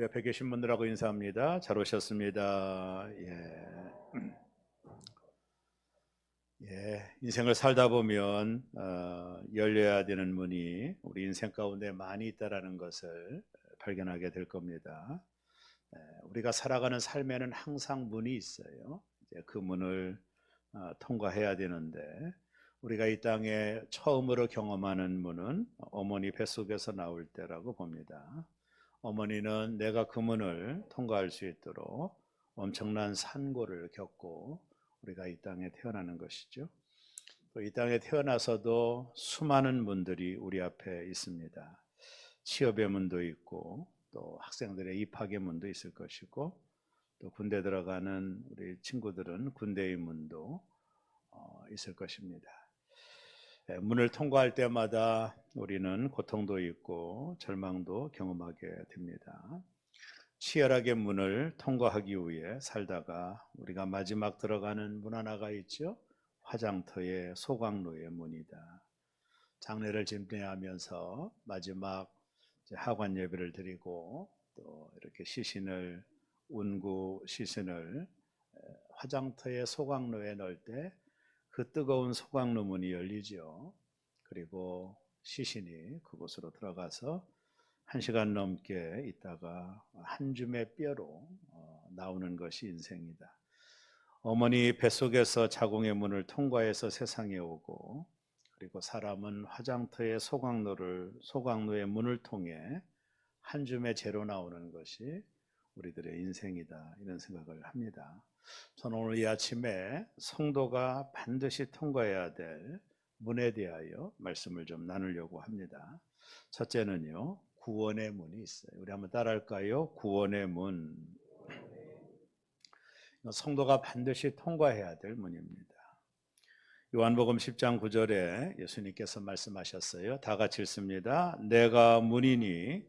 우리 앞에 계신 분들하고 인사합니다. 잘 오셨습니다. 인생을 살다 보면 열려야 되는 문이 우리 인생 가운데 많이 있다라는 것을 발견하게 될 겁니다. 우리가 살아가는 삶에는 항상 문이 있어요. 이제 그 문을 통과해야 되는데, 우리가 이 땅에 처음으로 경험하는 문은 어머니 뱃속에서 나올 때라고 봅니다. 어머니는 내가 그 문을 통과할 수 있도록 엄청난 산고를 겪고 우리가 이 땅에 태어나는 것이죠. 또 이 땅에 태어나서도 수많은 문들이 우리 앞에 있습니다. 취업의 문도 있고, 또 학생들의 입학의 문도 있을 것이고, 또 군대 들어가는 우리 친구들은 군대의 문도 있을 것입니다. 문을 통과할 때마다 우리는 고통도 있고 절망도 경험하게 됩니다. 치열하게 문을 통과하기 위해 살다가 우리가 마지막 들어가는 문 하나가 있죠. 화장터의 소각로의 문이다. 장례를 집례하면서 마지막 하관 예배를 드리고, 또 이렇게 시신을 운구 시신을 화장터의 소각로에 넣을 때 그 뜨거운 소각로 문이 열리죠. 그리고 시신이 그곳으로 들어가서 1시간 넘게 있다가 한 줌의 뼈로 나오는 것이 인생이다. 어머니 뱃속에서 자궁의 문을 통과해서 세상에 오고, 그리고 사람은 화장터의 소각로의 문을 통해 한 줌의 재로 나오는 것이 우리들의 인생이다, 이런 생각을 합니다. 저는 오늘 이 아침에 성도가 반드시 통과해야 될 문에 대하여 말씀을 좀 나누려고 합니다. 첫째는요, 구원의 문이 있어요. 우리 한번 따라할까요? 구원의 문. 성도가 반드시 통과해야 될 문입니다. 요한복음 10장 9절에 예수님께서 말씀하셨어요. 다 같이 읽습니다. 내가 문이니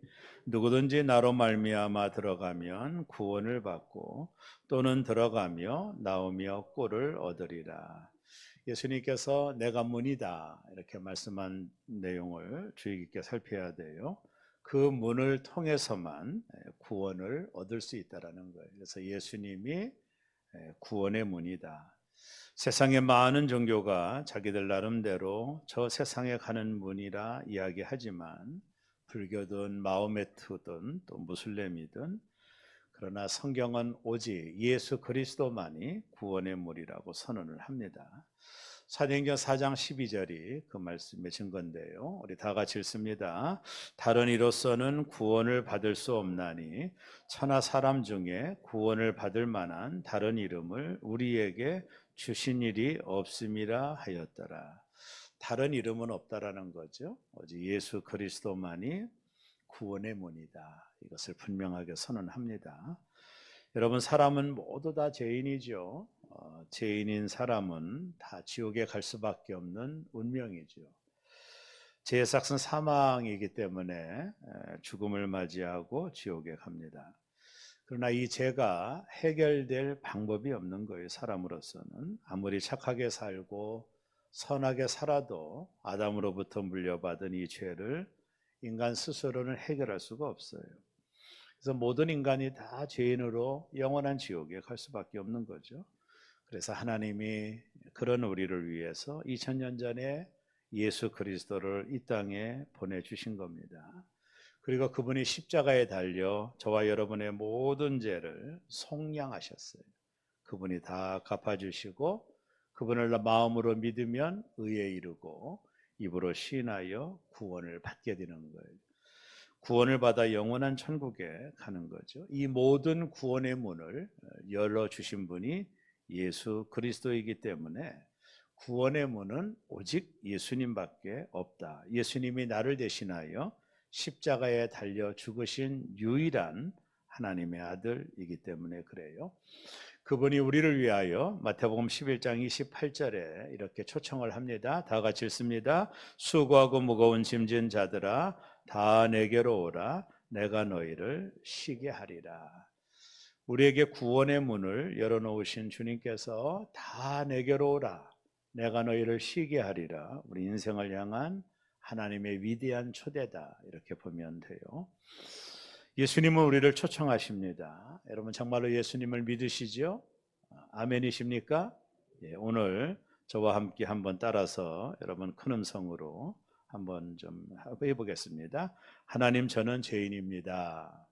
누구든지 나로 말미암아 들어가면 구원을 받고 또는 들어가며 나오며 꼴을 얻으리라. 예수님께서 내가 문이다 이렇게 말씀한 내용을 주의 깊게 살펴야 돼요. 그 문을 통해서만 구원을 얻을 수 있다라는 거예요. 그래서 예수님이 구원의 문이다. 세상에 많은 종교가 자기들 나름대로 저 세상에 가는 문이라 이야기하지만, 불교든 마호메트든 또 무슬림이든, 그러나 성경은 오직 예수 그리스도만이 구원의 문이라고 선언을 합니다. 사도행전 4장 12절이 그 말씀의 증거인데요. 우리 다 같이 읽습니다. 다른 이로서는 구원을 받을 수 없나니 천하 사람 중에 구원을 받을 만한 다른 이름을 우리에게 주신 일이 없음이라 하였더라. 다른 이름은 없다라는 거죠. 오직 예수 그리스도만이 구원의 문이다. 이것을 분명하게 선언합니다. 여러분, 사람은 모두 다 죄인이죠. 죄인인 사람은 다 지옥에 갈 수밖에 없는 운명이죠. 죄의 삭은 사망이기 때문에 죽음을 맞이하고 지옥에 갑니다. 그러나 이 죄가 해결될 방법이 없는 거예요. 사람으로서는 아무리 착하게 살고 선하게 살아도 아담으로부터 물려받은 이 죄를 인간 스스로는 해결할 수가 없어요. 그래서 모든 인간이 다 죄인으로 영원한 지옥에 갈 수밖에 없는 거죠. 그래서 하나님이 그런 우리를 위해서 2000년 전에 예수 그리스도를 이 땅에 보내주신 겁니다. 그리고 그분이 십자가에 달려 저와 여러분의 모든 죄를 속량하셨어요. 그분이 다 갚아주시고, 그분을 마음으로 믿으면 의에 이르고 입으로 시인하여 구원을 받게 되는 거예요. 구원을 받아 영원한 천국에 가는 거죠. 이 모든 구원의 문을 열어주신 분이 예수 그리스도이기 때문에 구원의 문은 오직 예수님밖에 없다. 예수님이 나를 대신하여 십자가에 달려 죽으신 유일한 하나님의 아들이기 때문에 그래요. 그분이 우리를 위하여 마태복음 11장 28절에 이렇게 초청을 합니다. 다 같이 읽습니다. 수고하고 무거운 짐진 자들아 다 내게로 오라. 내가 너희를 쉬게 하리라. 우리에게 구원의 문을 열어놓으신 주님께서 다 내게로 오라. 내가 너희를 쉬게 하리라. 우리 인생을 향한 하나님의 위대한 초대다, 이렇게 보면 돼요. 예수님은 우리를 초청하십니다. 여러분 정말로 예수님을 믿으시죠? 아멘이십니까? 예, 오늘 저와 함께 한번 따라서 여러분 큰 음성으로 한번 좀 해보겠습니다. 하나님, 저는 죄인입니다.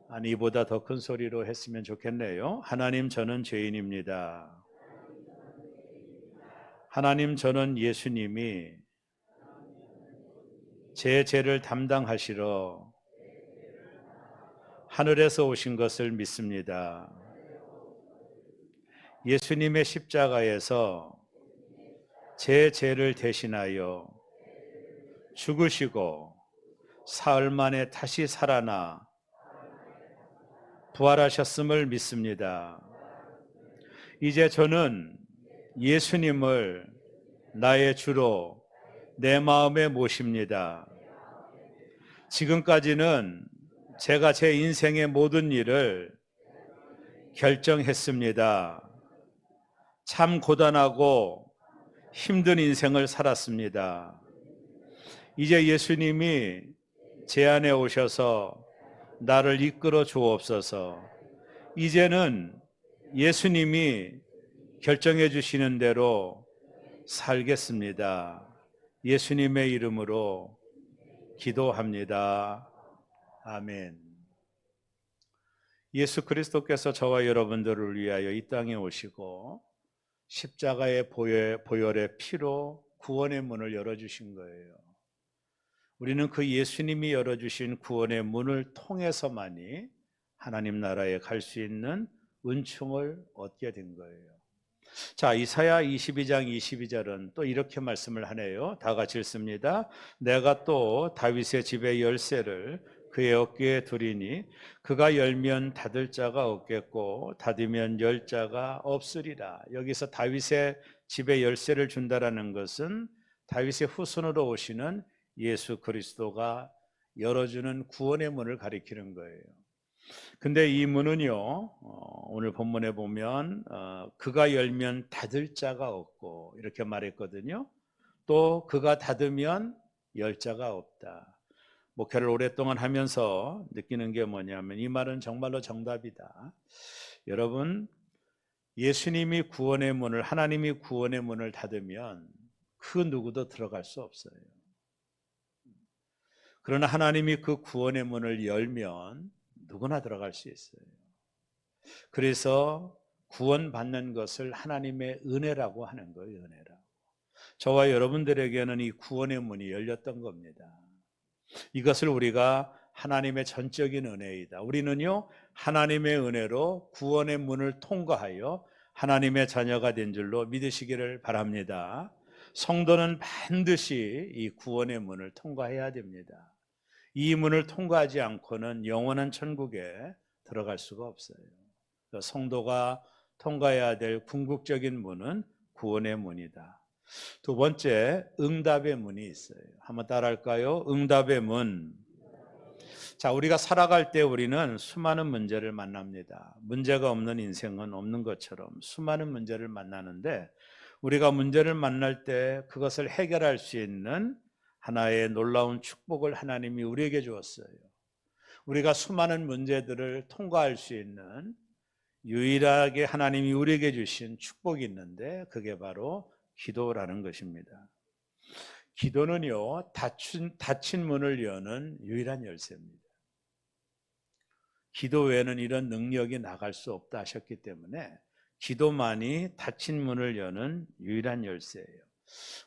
아니, 이보다 더 큰 소리로 했으면 좋겠네요. 하나님, 저는 죄인입니다. 하나님, 저는 예수님이 제 죄를 담당하시러 하늘에서 오신 것을 믿습니다. 예수님의 십자가에서 제 죄를 대신하여 죽으시고 사흘 만에 다시 살아나 부활하셨음을 믿습니다. 이제 저는 예수님을 나의 주로 내 마음에 모십니다. 지금까지는 제가 제 인생의 모든 일을 결정했습니다. 참 고단하고 힘든 인생을 살았습니다. 이제 예수님이 제 안에 오셔서 나를 이끌어 주옵소서. 이제는 예수님이 결정해 주시는 대로 살겠습니다. 예수님의 이름으로 기도합니다. 아멘. 예수 그리스도께서 저와 여러분들을 위하여 이 땅에 오시고 십자가의 보혈의 피로 구원의 문을 열어주신 거예요. 우리는 그 예수님이 열어주신 구원의 문을 통해서만이 하나님 나라에 갈 수 있는 은총을 얻게 된 거예요. 자, 이사야 22장 22절은 또 이렇게 말씀을 하네요. 다 같이 읽습니다. 내가 또 다윗의 집의 열쇠를 그의 어깨에 두리니 그가 열면 닫을 자가 없겠고 닫으면 열 자가 없으리라. 여기서 다윗의 집의 열쇠를 준다라는 것은 다윗의 후손으로 오시는 예수 그리스도가 열어주는 구원의 문을 가리키는 거예요. 근데 이 문은요, 오늘 본문에 보면 그가 열면 닫을 자가 없고 이렇게 말했거든요. 또 그가 닫으면 열 자가 없다. 목회를 오랫동안 하면서 느끼는 게 뭐냐면 이 말은 정말로 정답이다. 여러분, 예수님이 구원의 문을, 하나님이 구원의 문을 닫으면 그 누구도 들어갈 수 없어요. 그러나 하나님이 그 구원의 문을 열면 누구나 들어갈 수 있어요. 그래서 구원받는 것을 하나님의 은혜라고 하는 거예요. 은혜라고. 저와 여러분들에게는 이 구원의 문이 열렸던 겁니다. 이것을 우리가 하나님의 전적인 은혜이다. 우리는요, 하나님의 은혜로 구원의 문을 통과하여 하나님의 자녀가 된 줄로 믿으시기를 바랍니다. 성도는 반드시 이 구원의 문을 통과해야 됩니다. 이 문을 통과하지 않고는 영원한 천국에 들어갈 수가 없어요. 성도가 통과해야 될 궁극적인 문은 구원의 문이다. 두 번째, 응답의 문이 있어요. 한번 따라할까요? 응답의 문. 자, 우리가 살아갈 때 우리는 수많은 문제를 만납니다. 문제가 없는 인생은 없는 것처럼 수많은 문제를 만나는데 우리가 문제를 만날 때 그것을 해결할 수 있는 하나의 놀라운 축복을 하나님이 우리에게 주었어요. 우리가 수많은 문제들을 통과할 수 있는 유일하게 하나님이 우리에게 주신 축복이 있는데 그게 바로 기도라는 것입니다. 기도는요, 닫힌 문을 여는 유일한 열쇠입니다. 기도 외에는 이런 능력이 나갈 수 없다 하셨기 때문에 기도만이 닫힌 문을 여는 유일한 열쇠예요.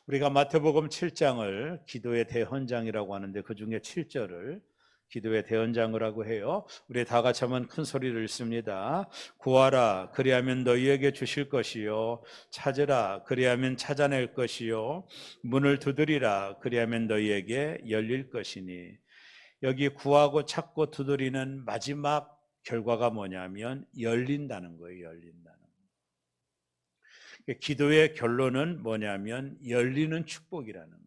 우리가 마태복음 7장을 기도의 대헌장이라고 하는데 그 중에 7절을 기도의 대헌장이라고 해요. 우리 다 같이 한번 큰 소리를 읽습니다. 구하라 그리하면 너희에게 주실 것이요 찾으라 그리하면 찾아낼 것이요 문을 두드리라 그리하면 너희에게 열릴 것이니. 여기 구하고 찾고 두드리는 마지막 결과가 뭐냐면 열린다는 거예요. 열린다는 거예요. 기도의 결론은 뭐냐면 열리는 축복이라는 거예요.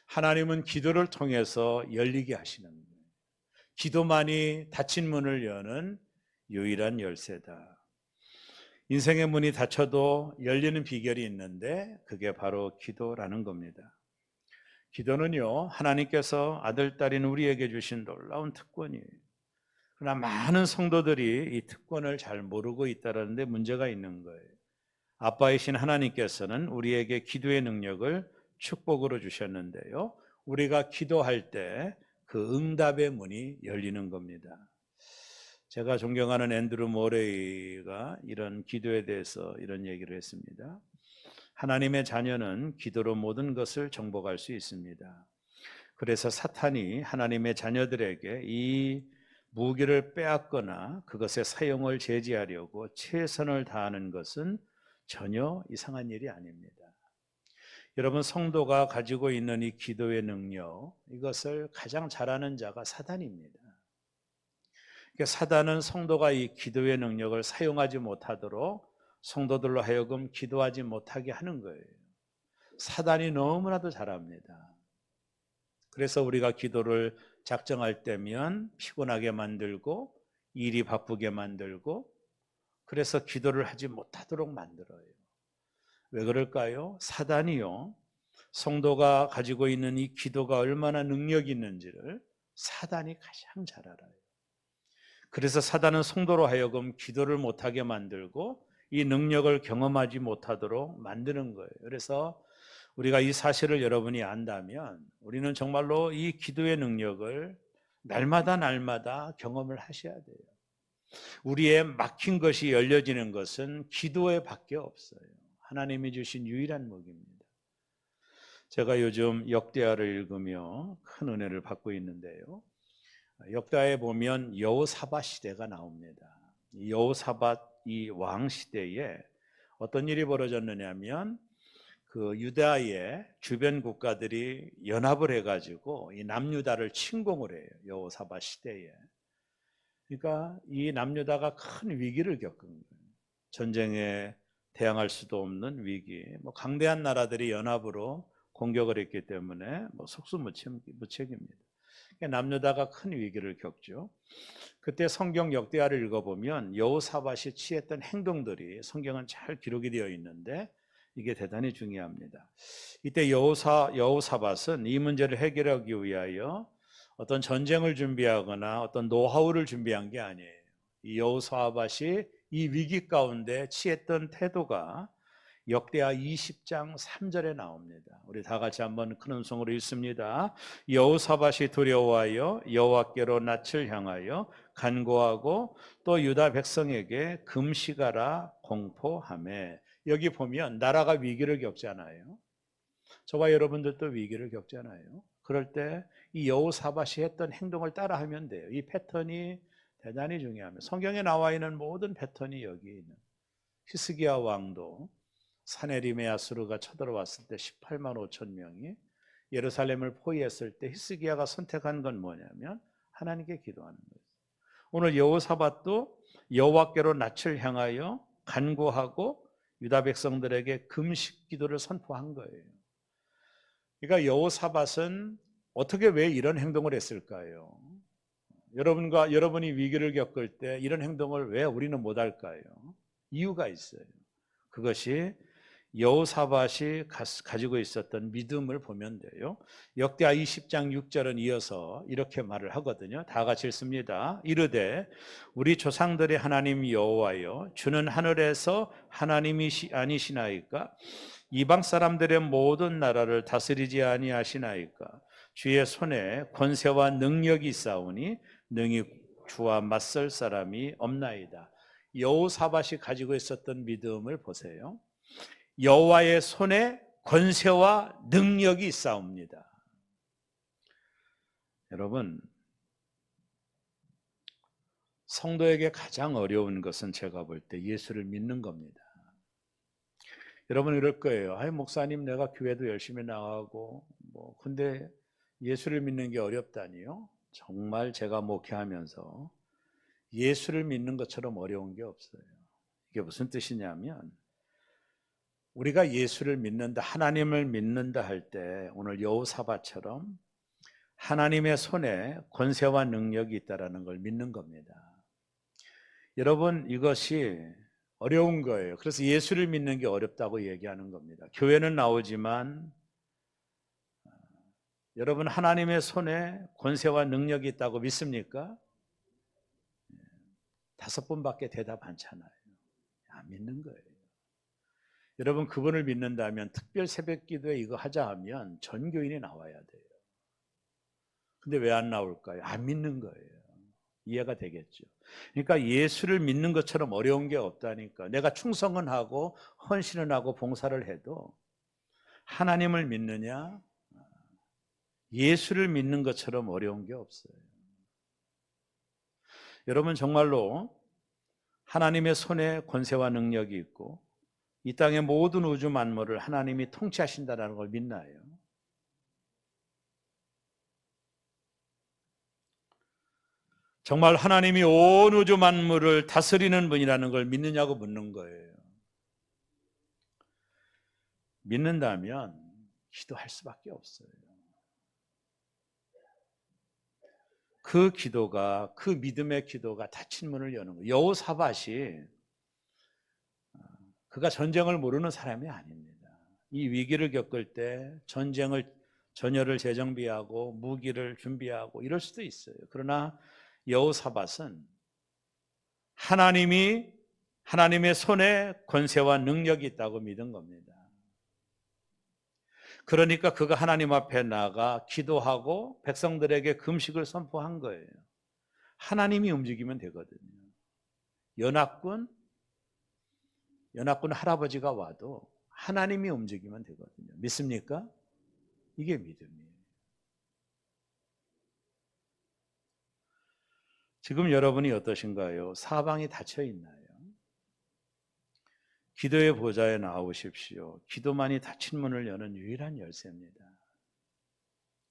하나님은 기도를 통해서 열리게 하시는 거예요. 기도만이 닫힌 문을 여는 유일한 열쇠다. 인생의 문이 닫혀도 열리는 비결이 있는데 그게 바로 기도라는 겁니다. 기도는요, 하나님께서 아들, 딸인 우리에게 주신 놀라운 특권이에요. 그러나 많은 성도들이 이 특권을 잘 모르고 있다는 데 문제가 있는 거예요. 아빠이신 하나님께서는 우리에게 기도의 능력을 축복으로 주셨는데요. 우리가 기도할 때 그 응답의 문이 열리는 겁니다. 제가 존경하는 앤드루 모레이가 이런 기도에 대해서 이런 얘기를 했습니다. 하나님의 자녀는 기도로 모든 것을 정복할 수 있습니다. 그래서 사탄이 하나님의 자녀들에게 이 무기를 빼앗거나 그것의 사용을 제지하려고 최선을 다하는 것은 전혀 이상한 일이 아닙니다. 여러분, 성도가 가지고 있는 이 기도의 능력, 이것을 가장 잘하는 자가 사단입니다. 그러니까 사단은 성도가 이 기도의 능력을 사용하지 못하도록 성도들로 하여금 기도하지 못하게 하는 거예요. 사단이 너무나도 잘합니다. 그래서 우리가 기도를 작정할 때면 피곤하게 만들고 일이 바쁘게 만들고 그래서 기도를 하지 못하도록 만들어요. 왜 그럴까요? 사단이요, 성도가 가지고 있는 이 기도가 얼마나 능력이 있는지를 사단이 가장 잘 알아요. 그래서 사단은 성도로 하여금 기도를 못하게 만들고 이 능력을 경험하지 못하도록 만드는 거예요. 그래서 우리가 이 사실을 여러분이 안다면 우리는 정말로 이 기도의 능력을 날마다 경험을 하셔야 돼요. 우리의 막힌 것이 열려지는 것은 기도에 밖에 없어요. 하나님이 주신 유일한 무기입니다. 제가 요즘 역대하를 읽으며 큰 은혜를 받고 있는데요. 역대하에 보면 여호사밧 시대가 나옵니다. 여호사밧 이 왕 시대에 어떤 일이 벌어졌느냐면 그 유다의 주변 국가들이 연합을 해가지고 이 남유다를 침공을 해요. 여호사밧 시대에. 그러니까 이 남유다가 큰 위기를 겪은 거예요. 전쟁에 대항할 수도 없는 위기. 뭐 강대한 나라들이 연합으로 공격을 했기 때문에 뭐 속수무책입니다. 남유다가 큰 위기를 겪죠. 그때 성경 역대하를 읽어보면 여호사밧이 취했던 행동들이 성경은 잘 기록이 되어 있는데 이게 대단히 중요합니다. 이때 여호사밧은 이 문제를 해결하기 위하여 어떤 전쟁을 준비하거나 어떤 노하우를 준비한 게 아니에요. 이 여호사밧이 이 위기 가운데 취했던 태도가 역대하 20장 3절에 나옵니다. 우리 다 같이 한번 큰 음성으로 읽습니다. 여호사밧이 두려워하여 여호와께로 낯을 향하여 간구하고 또 유다 백성에게 금식하라 공포하매. 여기 보면 나라가 위기를 겪잖아요. 저와 여러분들도 위기를 겪잖아요. 그럴 때 이 여호사밧이 했던 행동을 따라하면 돼요. 이 패턴이 대단히 중요합니다. 성경에 나와 있는 모든 패턴이 여기 있는. 히스기야 왕도 사네립의 아수르가 쳐들어왔을 때 18만 5천 명이 예루살렘을 포위했을 때 히스기야가 선택한 건 뭐냐면 하나님께 기도하는 거예요. 오늘 여호사밧도 여호와께로 낯을 향하여 간구하고 유다 백성들에게 금식 기도를 선포한 거예요. 그러니까 여호사밧은 어떻게 왜 이런 행동을 했을까요? 여러분이 위기를 겪을 때 이런 행동을 왜 우리는 못 할까요? 이유가 있어요. 그것이 여호사밧이 가지고 있었던 믿음을 보면 돼요. 역대하 20장 6절은 이어서 이렇게 말을 하거든요. 다 같이 읽습니다. 이르되 우리 조상들의 하나님 여호와여 주는 하늘에서 하나님이 아니시나이까? 이방 사람들의 모든 나라를 다스리지 아니하시나이까? 주의 손에 권세와 능력이 있사오니 능히 주와 맞설 사람이 없나이다. 여호사밧이 가지고 있었던 믿음을 보세요. 여호와의 손에 권세와 능력이 있사옵니다. 여러분, 성도에게 가장 어려운 것은 제가 볼 때 예수를 믿는 겁니다. 여러분 이럴 거예요. 아이 목사님 내가 교회도 열심히 나가고 근데 예수를 믿는 게 어렵다니요? 정말 제가 목회하면서 예수를 믿는 것처럼 어려운 게 없어요. 이게 무슨 뜻이냐면 우리가 예수를 믿는다, 하나님을 믿는다 할 때 오늘 여호사밧처럼 하나님의 손에 권세와 능력이 있다는 걸 믿는 겁니다. 여러분 이것이 어려운 거예요. 그래서 예수를 믿는 게 어렵다고 얘기하는 겁니다. 교회는 나오지만 여러분 하나님의 손에 권세와 능력이 있다고 믿습니까? 5번밖에 대답 않잖아요. 안 믿는 거예요. 여러분 그분을 믿는다면 특별 새벽 기도에 이거 하자 하면 전 교인이 나와야 돼요. 근데 왜 안 나올까요? 안 믿는 거예요. 이해가 되겠죠. 그러니까 예수를 믿는 것처럼 어려운 게 없다니까. 내가 충성은 하고 헌신은 하고 봉사를 해도 하나님을 믿느냐? 예수를 믿는 것처럼 어려운 게 없어요. 여러분 정말로 하나님의 손에 권세와 능력이 있고 이 땅의 모든 우주 만물을 하나님이 통치하신다는 걸 믿나요? 정말 하나님이 온 우주 만물을 다스리는 분이라는 걸 믿느냐고 묻는 거예요. 믿는다면 기도할 수밖에 없어요. 그 기도가, 그 믿음의 기도가 닫힌 문을 여는 거예요. 여호사밧이 그가 전쟁을 모르는 사람이 아닙니다. 이 위기를 겪을 때 전열을 재정비하고 무기를 준비하고 이럴 수도 있어요. 그러나 여호사밧은 하나님의 손에 권세와 능력이 있다고 믿은 겁니다. 그러니까 그가 하나님 앞에 나가 기도하고 백성들에게 금식을 선포한 거예요. 하나님이 움직이면 되거든요. 연합군 할아버지가 와도 하나님이 움직이면 되거든요. 믿습니까? 이게 믿음이에요. 지금 여러분이 어떠신가요? 사방이 닫혀 있나요? 기도의 보좌에 나오십시오. 기도만이 닫힌 문을 여는 유일한 열쇠입니다.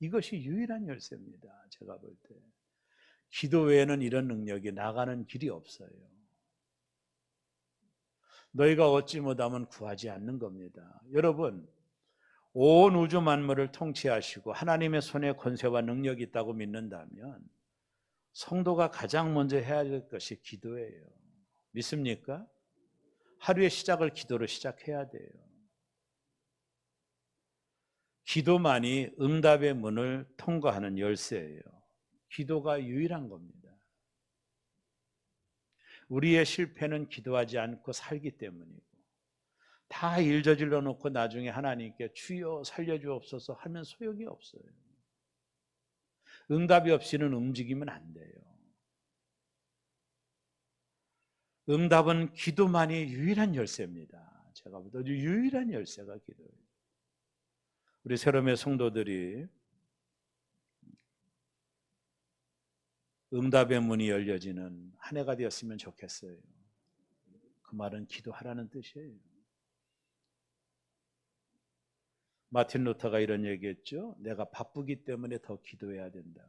이것이 유일한 열쇠입니다. 제가 볼 때. 기도 외에는 이런 능력이 나가는 길이 없어요. 너희가 얻지 못하면 구하지 않는 겁니다. 여러분, 온 우주 만물을 통치하시고 하나님의 손에 권세와 능력이 있다고 믿는다면 성도가 가장 먼저 해야 될 것이 기도예요. 믿습니까? 하루의 시작을 기도로 시작해야 돼요. 기도만이 응답의 문을 통과하는 열쇠예요. 기도가 유일한 겁니다. 우리의 실패는 기도하지 않고 살기 때문이고 다 일 저질러 놓고 나중에 하나님께 주여 살려주옵소서 하면 소용이 없어요. 응답이 없이는 움직이면 안 돼요. 응답은 기도만이 유일한 열쇠입니다. 제가 볼 때 유일한 열쇠가 기도예요. 우리 새롬의 성도들이 응답의 문이 열려지는 한 해가 되었으면 좋겠어요. 그 말은 기도하라는 뜻이에요. 마틴 루터가 이런 얘기했죠. 내가 바쁘기 때문에 더 기도해야 된다.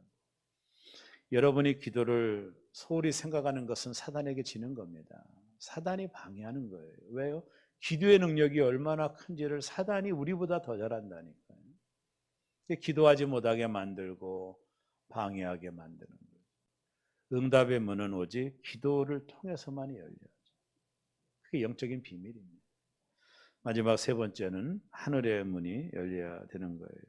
여러분이 기도를 소홀히 생각하는 것은 사단에게 지는 겁니다. 사단이 방해하는 거예요. 왜요? 기도의 능력이 얼마나 큰지를 사단이 우리보다 더 잘한다니까요. 기도하지 못하게 만들고 방해하게 만드는 거예요. 응답의 문은 오직 기도를 통해서만 열려요. 그게 영적인 비밀입니다. 마지막 세 번째는 하늘의 문이 열려야 되는 거예요.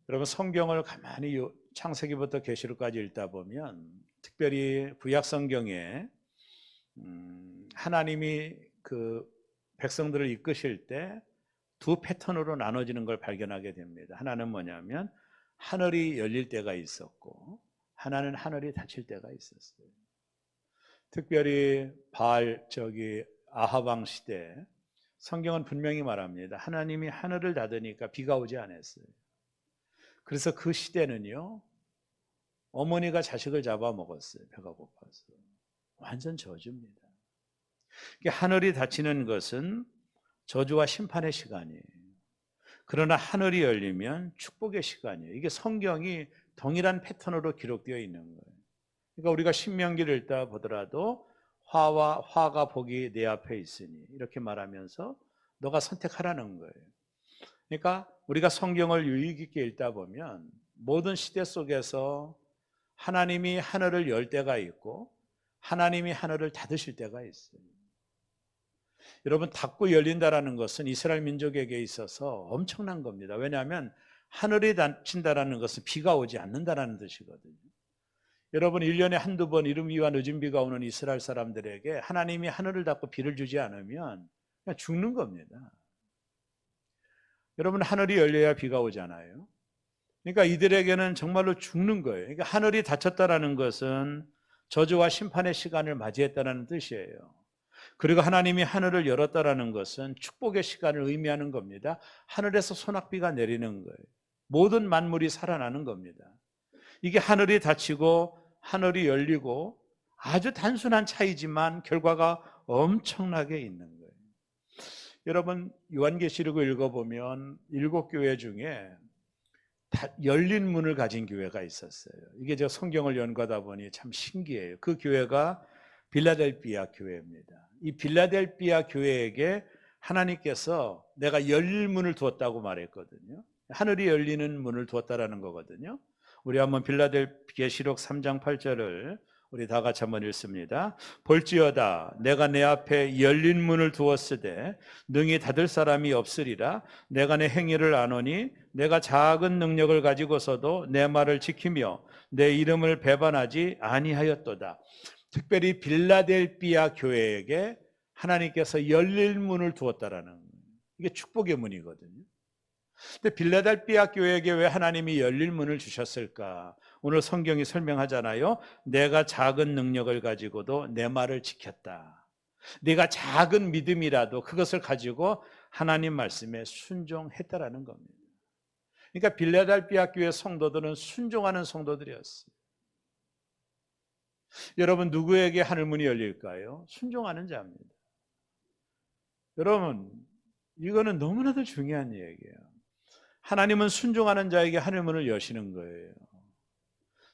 여러분 성경을 가만히 창세기부터 계시록까지 읽다 보면 특별히 구약 성경에 하나님이 그 백성들을 이끄실 때 두 패턴으로 나눠지는 걸 발견하게 됩니다. 하나는 뭐냐면 하늘이 열릴 때가 있었고 하나는 하늘이 닫힐 때가 있었어요. 특별히 아합 왕 시대 성경은 분명히 말합니다. 하나님이 하늘을 닫으니까 비가 오지 않았어요. 그래서 그 시대는요, 어머니가 자식을 잡아먹었어요. 배가 고파서. 완전 저주입니다. 하늘이 닫히는 것은 저주와 심판의 시간이에요. 그러나 하늘이 열리면 축복의 시간이에요. 이게 성경이 동일한 패턴으로 기록되어 있는 거예요. 그러니까 우리가 신명기를 읽다 보더라도 화가 복이 내 앞에 있으니 이렇게 말하면서 너가 선택하라는 거예요. 그러니까 우리가 성경을 유익 있게 읽다 보면 모든 시대 속에서 하나님이 하늘을 열 때가 있고 하나님이 하늘을 닫으실 때가 있어요. 여러분 닫고 열린다라는 것은 이스라엘 민족에게 있어서 엄청난 겁니다. 왜냐하면 하늘이 닫힌다라는 것은 비가 오지 않는다라는 뜻이거든요. 여러분 1년에 한두 번 이른비와 늦은비가 오는 이스라엘 사람들에게 하나님이 하늘을 닫고 비를 주지 않으면 그냥 죽는 겁니다. 여러분 하늘이 열려야 비가 오잖아요. 그러니까 이들에게는 정말로 죽는 거예요. 그러니까 하늘이 닫혔다라는 것은 저주와 심판의 시간을 맞이했다는 뜻이에요. 그리고 하나님이 하늘을 열었다라는 것은 축복의 시간을 의미하는 겁니다. 하늘에서 소낙비가 내리는 거예요. 모든 만물이 살아나는 겁니다. 이게 하늘이 닫히고 하늘이 열리고 아주 단순한 차이지만 결과가 엄청나게 있는 거예요. 여러분 요한계시록을 읽어보면 7교회 중에 열린 문을 가진 교회가 있었어요. 이게 제가 성경을 연구하다 보니 참 신기해요. 그 교회가 빌라델비아 교회입니다. 이 빌라델비아 교회에게 하나님께서 내가 열릴 문을 두었다고 말했거든요. 하늘이 열리는 문을 두었다라는 거거든요. 우리 한번 빌라델비아시록 3장 8절을 우리 다 같이 한번 읽습니다. 볼지어다 내가 내 앞에 열린 문을 두었으되 능히 닫을 사람이 없으리라. 내가 내 행위를 아노니 내가 작은 능력을 가지고서도 내 말을 지키며 내 이름을 배반하지 아니하였도다. 특별히 빌라델비아 교회에게 하나님께서 열릴 문을 두었다라는 이게 축복의 문이거든요. 근데 빌라델비아 교회에게 왜 하나님이 열릴 문을 주셨을까? 오늘 성경이 설명하잖아요. 내가 작은 능력을 가지고도 내 말을 지켰다. 내가 작은 믿음이라도 그것을 가지고 하나님 말씀에 순종했다라는 겁니다. 그러니까 빌라델비아 교회 성도들은 순종하는 성도들이었어요. 여러분 누구에게 하늘문이 열릴까요? 순종하는 자입니다. 여러분 이거는 너무나도 중요한 얘기예요. 하나님은 순종하는 자에게 하늘문을 여시는 거예요.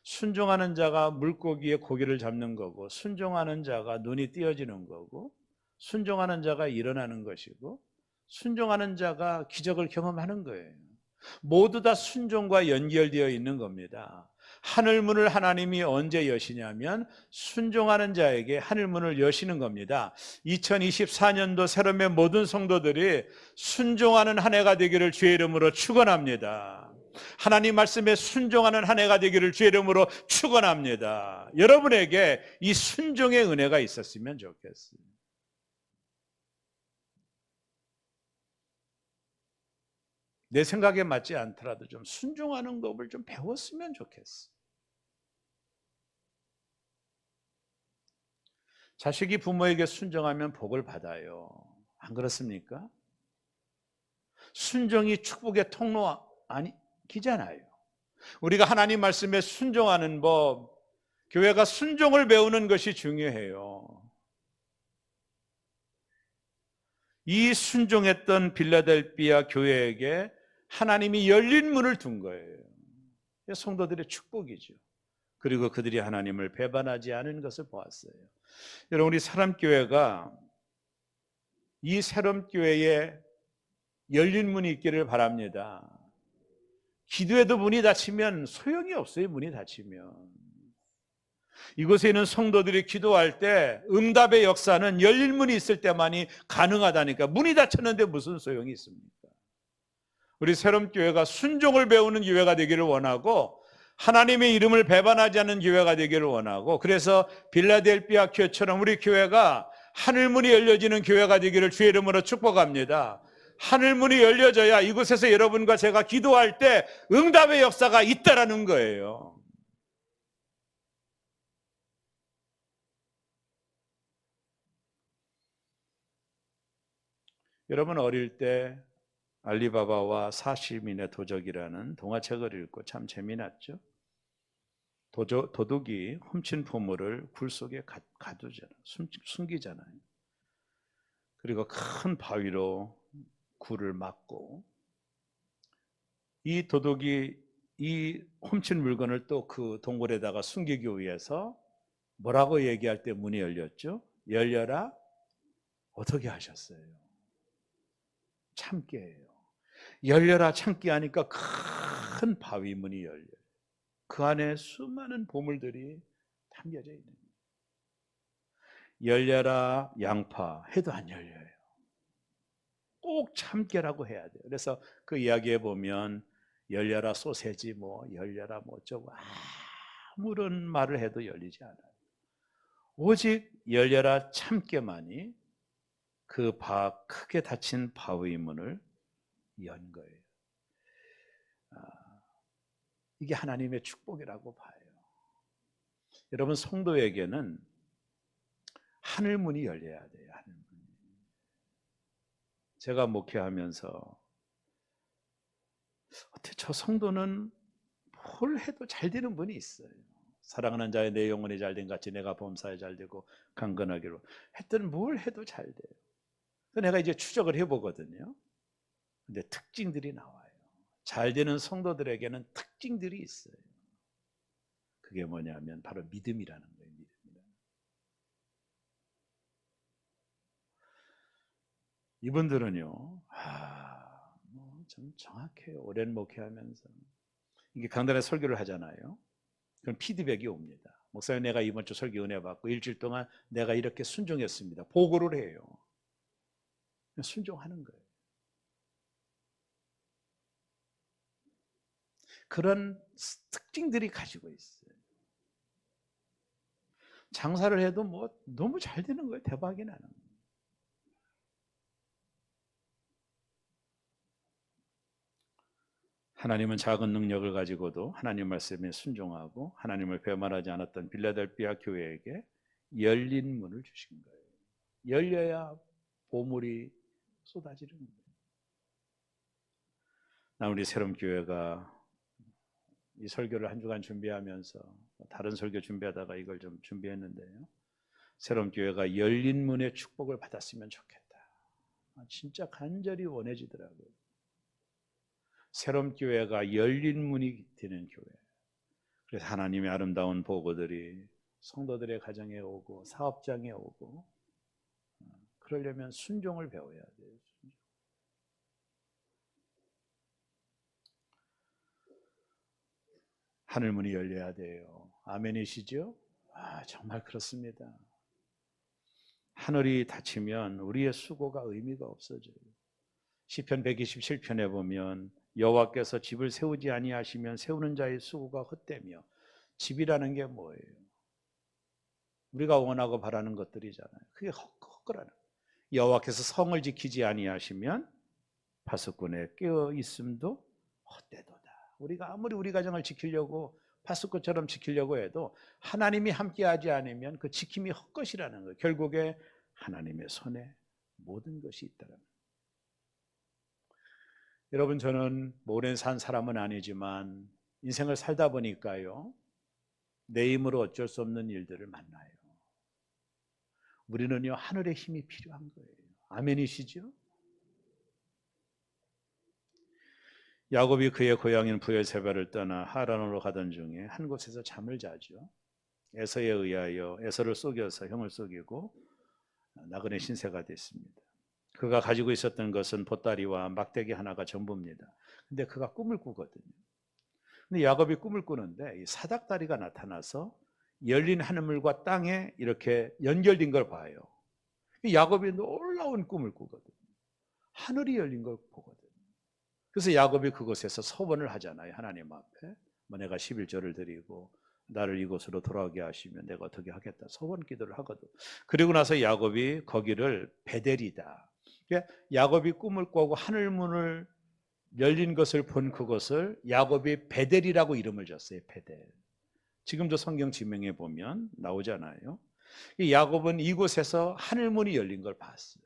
순종하는 자가 물고기의 고기를 잡는 거고, 순종하는 자가 눈이 띄어지는 거고, 순종하는 자가 일어나는 것이고, 순종하는 자가 기적을 경험하는 거예요. 모두 다 순종과 연결되어 있는 겁니다. 하늘문을 하나님이 언제 여시냐면 순종하는 자에게 하늘문을 여시는 겁니다. 2024년도 새롬의 모든 성도들이 순종하는 한 해가 되기를 주의 이름으로 축원합니다. 하나님 말씀에 순종하는 한 해가 되기를 주의 이름으로 축원합니다. 여러분에게 이 순종의 은혜가 있었으면 좋겠어요. 내 생각에 맞지 않더라도 좀 순종하는 법을 좀 배웠으면 좋겠어. 자식이 부모에게 순종하면 복을 받아요. 안 그렇습니까? 순종이 축복의 통로 아니잖아요. 우리가 하나님 말씀에 순종하는 법, 교회가 순종을 배우는 것이 중요해요. 이 순종했던 빌라델비아 교회에게 하나님이 열린 문을 둔 거예요. 성도들의 축복이죠. 그리고 그들이 하나님을 배반하지 않은 것을 보았어요. 여러분 우리 사람교회가 이 새롬교회에 열린 문이 있기를 바랍니다. 기도에도 문이 닫히면 소용이 없어요. 문이 닫히면. 이곳에 있는 성도들이 기도할 때 응답의 역사는 열린 문이 있을 때만이 가능하다니까. 문이 닫혔는데 무슨 소용이 있습니까? 우리 새롬교회가 순종을 배우는 교회가 되기를 원하고 하나님의 이름을 배반하지 않는 교회가 되기를 원하고 그래서 빌라델비아 교회처럼 우리 교회가 하늘문이 열려지는 교회가 되기를 주의 이름으로 축복합니다. 하늘문이 열려져야 이곳에서 여러분과 제가 기도할 때 응답의 역사가 있다라는 거예요. 여러분 어릴 때 알리바바와 40인의 도적이라는 동화책을 읽고 참 재미났죠. 도둑이 훔친 보물을 굴 속에 가두잖아요. 숨기잖아요. 그리고 큰 바위로 굴을 막고 이 도둑이 이 훔친 물건을 또 그 동굴에다가 숨기기 위해서 뭐라고 얘기할 때 문이 열렸죠? 열려라. 어떻게 하셨어요? 참깨예요. 열려라 참깨 하니까 큰 바위 문이 열려요. 그 안에 수많은 보물들이 담겨져 있는 거예요. 열려라 양파 해도 안 열려요. 꼭 참깨라고 해야 돼요. 그래서 그 이야기에 보면 열려라 소세지 뭐 열려라 뭐 어쩌고 아무런 말을 해도 열리지 않아요. 오직 열려라 참깨만이 그 크게 닫힌 바위의 문을 연 거예요. 이게 하나님의 축복이라고 봐요. 여러분, 성도에게는 하늘문이 열려야 돼요. 하늘문이. 제가 목회하면서 어떻게 저 성도는 뭘 해도 잘 되는 분이 있어요. 사랑하는 자의 내 영혼이 잘된 같이 내가 범사에 잘되고 강건하기로 했더니 뭘 해도 잘 돼요. 내가 이제 추적을 해보거든요. 근데 특징들이 나와요. 잘 되는 성도들에게는 특징들이 있어요. 그게 뭐냐면 바로 믿음이라는 거예요. 이분들은요, 좀 정확해요. 오랜 목회하면서 이게 강단에 설교를 하잖아요. 그럼 피드백이 옵니다. 목사님, 내가 이번 주 설교 은혜 받고 일주일 동안 내가 이렇게 순종했습니다. 보고를 해요. 순종하는 거예요. 그런 특징들이 가지고 있어요. 장사를 해도 뭐 너무 잘 되는 거예요. 대박이 나는 거예요. 하나님은 작은 능력을 가지고도 하나님 말씀에 순종하고 하나님을 배반하지 않았던 빌라델피아 교회에게 열린 문을 주신 거예요. 열려야 보물이 쏟아지는 거예요. 우리 새롬교회가 이 설교를 한 주간 준비하면서 다른 설교 준비하다가 이걸 좀 준비했는데요. 새롬교회가 열린 문의 축복을 받았으면 좋겠다. 진짜 간절히 원해지더라고요. 새롬교회가 열린 문이 되는 교회. 그래서 하나님의 아름다운 보고들이 성도들의 가정에 오고 사업장에 오고, 그러려면 순종을 배워야 돼요. 하늘문이 열려야 돼요. 아멘이시죠? 정말 그렇습니다. 하늘이 닫히면 우리의 수고가 의미가 없어져요. 시편 127편에 보면 여호와께서 집을 세우지 아니하시면 세우는 자의 수고가 헛되며, 집이라는 게 뭐예요? 우리가 원하고 바라는 것들이잖아요. 그게 헛거라는 거예요. 여호와께서 성을 지키지 아니하시면 파수꾼에 깨어 있음도 헛되도다. 우리가 아무리 우리 가정을 지키려고 파수꾼처럼 지키려고 해도 하나님이 함께하지 않으면 그 지킴이 헛것이라는 거예요. 결국에 하나님의 손에 모든 것이 있다는 거예요. 여러분, 저는 오랜 산 사람은 아니지만 인생을 살다 보니까요, 내 힘으로 어쩔 수 없는 일들을 만나요. 우리는요, 하늘의 힘이 필요한 거예요. 아멘이시죠? 야곱이 그의 고향인 브엘세바를 떠나 하란으로 가던 중에 한 곳에서 잠을 자죠. 에서에 의하여 에서를 속여서 형을 속이고 나그네 신세가 됐습니다. 그가 가지고 있었던 것은 보따리와 막대기 하나가 전부입니다. 근데 그가 꿈을 꾸거든요. 근데 야곱이 꿈을 꾸는데 이 사닥다리가 나타나서 열린 하늘물과 땅에 이렇게 연결된 걸 봐요. 야곱이 놀라운 꿈을 꾸거든요. 하늘이 열린 걸 보거든요. 그래서 야곱이 그곳에서 서원을 하잖아요. 하나님 앞에 내가 11조를 드리고 나를 이곳으로 돌아오게 하시면 내가 어떻게 하겠다, 서원 기도를 하거든. 그리고 나서 야곱이 거기를 베델이다, 야곱이 꿈을 꾸고 하늘문을 열린 것을 본 그것을 야곱이 베델이라고 이름을 줬어요. 베델. 지금도 성경 지명에 보면 나오잖아요. 야곱은 이곳에서 하늘문이 열린 걸 봤어요.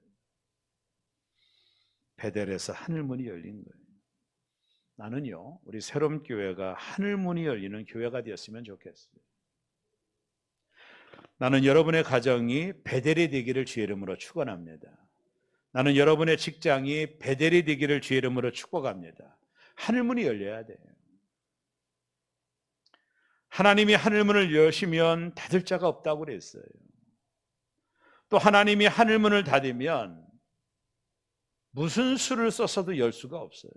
베델에서 하늘문이 열린 거예요. 나는요, 우리 새롬교회가 하늘문이 열리는 교회가 되었으면 좋겠어요. 나는 여러분의 가정이 베델이 되기를 주의 이름으로 축원합니다. 나는 여러분의 직장이 베델이 되기를 주의 이름으로 축복합니다. 하늘문이 열려야 돼요. 하나님이 하늘문을 여시면 닫을 자가 없다고 그랬어요. 또 하나님이 하늘문을 닫으면 무슨 수를 써서도 열 수가 없어요.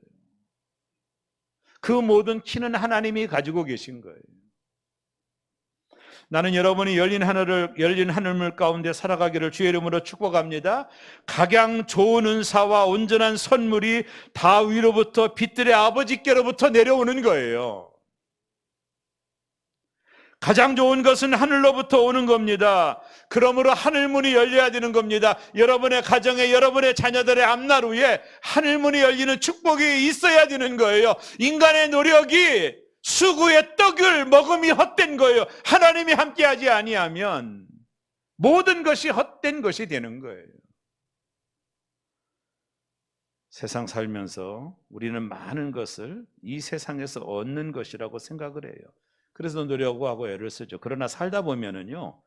그 모든 키는 하나님이 가지고 계신 거예요. 나는 여러분이 열린 하늘물 가운데 살아가기를 주의 이름으로 축복합니다. 각양 좋은 은사와 온전한 선물이 다 위로부터 빛들의 아버지께로부터 내려오는 거예요. 가장 좋은 것은 하늘로부터 오는 겁니다. 그러므로 하늘문이 열려야 되는 겁니다. 여러분의 가정에, 여러분의 자녀들의 앞날 위에 하늘문이 열리는 축복이 있어야 되는 거예요. 인간의 노력이 수구의 떡을 먹음이 헛된 거예요. 하나님이 함께하지 아니하면 모든 것이 헛된 것이 되는 거예요. 세상 살면서 우리는 많은 것을 이 세상에서 얻는 것이라고 생각을 해요. 그래서 노력하고 애를 쓰죠. 그러나 살다 보면은요,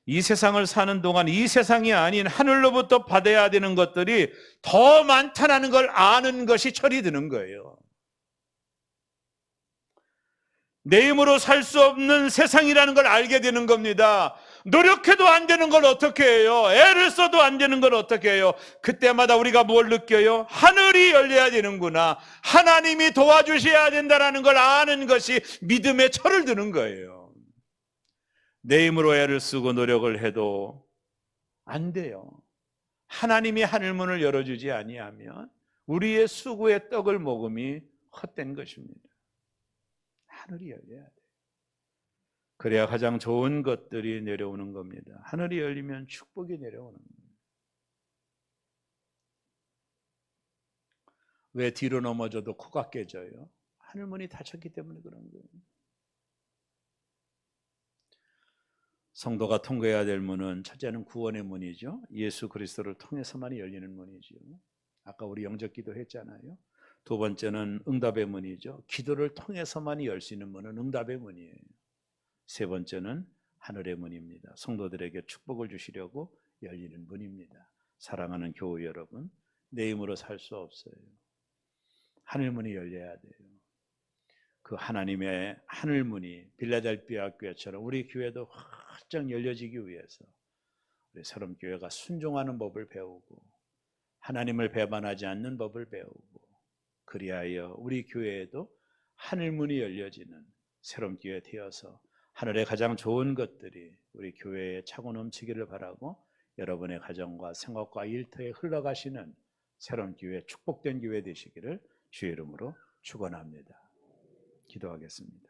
이 세상을 사는 동안 이 세상이 아닌 하늘로부터 받아야 되는 것들이 더 많다는 걸 아는 것이 철이 드는 거예요. 내 힘으로 살 수 없는 세상이라는 걸 알게 되는 겁니다. 노력해도 안 되는 걸 어떻게 해요? 애를 써도 안 되는 걸 어떻게 해요? 그때마다 우리가 뭘 느껴요? 하늘이 열려야 되는구나. 하나님이 도와주셔야 된다는 걸 아는 것이 믿음의 철을 드는 거예요. 내 힘으로 애를 쓰고 노력을 해도 안 돼요. 하나님이 하늘문을 열어주지 아니하면 우리의 수고의 떡을 먹음이 헛된 것입니다. 하늘이 열려야 돼요. 그래야 가장 좋은 것들이 내려오는 겁니다. 하늘이 열리면 축복이 내려오는 겁니다. 왜 뒤로 넘어져도 코가 깨져요? 하늘문이 닫혔기 때문에 그런 거예요. 성도가 통과해야 될 문은 첫째는 구원의 문이죠. 예수 그리스도를 통해서만이 열리는 문이죠. 아까 우리 영접 기도 했잖아요. 두 번째는 응답의 문이죠. 기도를 통해서만이 열 수 있는 문은 응답의 문이에요. 세 번째는 하늘의 문입니다. 성도들에게 축복을 주시려고 열리는 문입니다. 사랑하는 교우 여러분, 내 힘으로 살 수 없어요. 하늘문이 열려야 돼요. 그 하나님의 하늘문이 빌라델피아 교회처럼 우리 교회도 활짝 열려지기 위해서 우리 새롬교회가 순종하는 법을 배우고 하나님을 배반하지 않는 법을 배우고, 그리하여 우리 교회에도 하늘문이 열려지는 새롬교회 되어서 하늘의 가장 좋은 것들이 우리 교회에 차고 넘치기를 바라고, 여러분의 가정과 생활과 일터에 흘러가시는 새롬교회, 축복된 교회 되시기를 주의 이름으로 축원합니다. 기도하겠습니다.